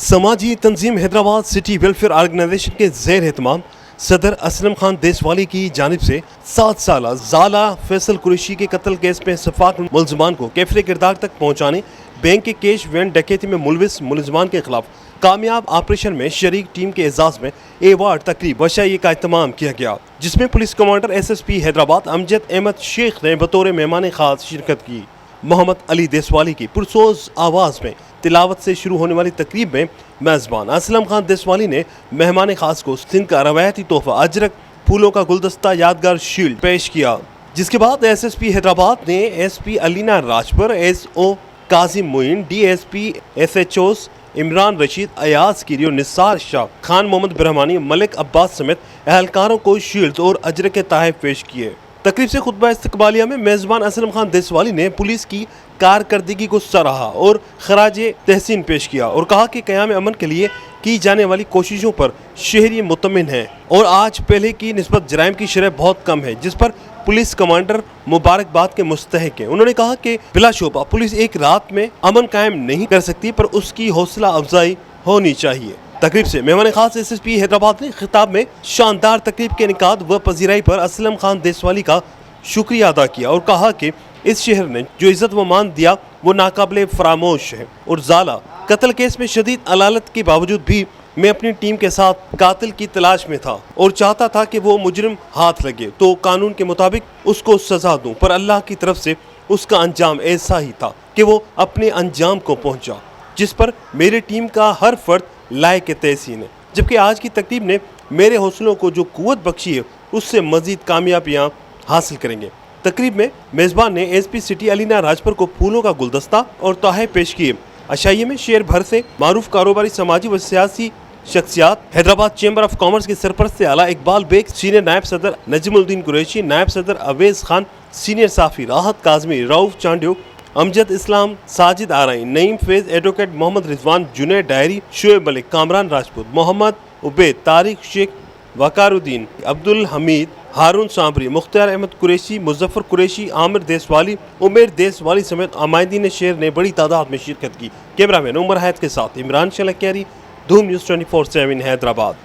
समाजी तंजीम Hyderabad city welfare organisation के ज़ेर एहतमाम सदर असलम खान देसवाली की जानिब से 7 साल ज़ाला फैसल कुरैशी के कत्ल केस में शफाक मुलजमान को कैफरे किरदार तक पहुँचाने, बैंक के कैश वैन डकैती में मुलविस मुलजमान के खिलाफ कामयाब ऑपरेशन में शरीक टीम के एजाज़ में एवार्ड तकरीब वशाई का एहतमाम किया गया, जिसमें police commander SSP Hyderabad Amjad Ahmed Sheikh ने बतौर मेहमान खास शिरकत की। मोहम्मद अली देसवाली की पुरसोज आवाज़ में तिलावत से शुरू होने वाली तकरीब में मेज़बान असलम खान देसवाली ने मेहमान खास को सिंध का रवायती तोहफा अजरक फूलों का गुलदस्ता यादगार शील्ड पेश किया, जिसके बाद SSP हैदराबाद ने SP Alina Rajpar, SO Kazim Moin, DSP SHOs Imran Rashid, Ayaz किरियो, Nisar Shah, Khan Mohammad Brahmani, Malik Abbas समेत अहलकारों को शील्ड और अजरक के तोहफे पेश किए। तकरीब से खुतबा इस्तकबालिया में मेज़बान असलम खान देसवाली ने पुलिस की कारकर्दगी को सराहा और खराज तहसीन पेश किया और कहा कि क़याम अमन के लिए की जाने वाली कोशिशों पर शहरी मुतमिन हैं और आज पहले की निस्बत जराइम की शरह बहुत कम है, जिस पर पुलिस कमांडर मुबारकबाद के मुस्तहिक हैं। उन्होंने कहा कि बिलाशुबा पुलिस एक रात में अमन कायम नहीं कर सकती, पर उसकी हौसला अफजाई होनी चाहिए। तकरीब से मेहमान खास SSP हैदराबाद ने खिताब में शानदार तकरीब के इनेकाद व पजीराई पर असलम खान देसवाली का शुक्रिया अदा किया और कहा कि इस शहर ने जो इज्जत व मान दिया वो नाकाबिले फरामोश है और ज़ाला कत्ल केस में शदीद अदालत के बावजूद भी मैं अपनी टीम के साथ कातिल की तलाश में था और चाहता था कि वो मुजरिम हाथ लगे तो कानून के मुताबिक उसको सजा दूं, पर अल्लाह की तरफ से उसका अंजाम ऐसा ही था कि वो अपने अंजाम को पहुंचा, जिस पर मेरी टीम का हर फर्द लायक तहसीन है। जबकि आज की तकरीब ने मेरे हौसलों को जो कुव्वत बख्शी है उससे मजीद कामयाबियाँ हासिल करेंगे। तकरीब में मेज़बान ने SP सिटी अलीना राजपर को फूलों का गुलदस्ता और तोहफे पेश किए। अशाइये में शहर भर से मारूफ कारोबारी, समाजी व सियासी शख्सियात, हैदराबाद चैम्बर ऑफ कॉमर्स के सरपरस्त आला इकबाल बेग, सीनियर नायब सदर नजमुद्दीन कुरैशी, नायब सदर अवैस खान, सीनियर साफ़ी राहत काजमी, रऊफ चांडियो, अमजद इस्लाम, साजिद आरई, नईम फैज, एडवोकेट मोहम्मद रिजवान, जुनैद डायरी, शोएब मलिक, कामरान राजपूत, मोहम्मद उबैद, तारिक शेख, वकारुद्दीन, अब्दुल हमीद, हारून सांबरी, मुख्तार अहमद कुरैशी, मुजफ्फर कुरैशी, आमिर देसवाली, उमेर देसवाली समेत आमादीन शहर ने बड़ी तादाद में शिरकत की। कैमरामैन उमर हैत के साथ इमरान शलकियारी, धूम न्यूज़ 24/7 हैदराबाद।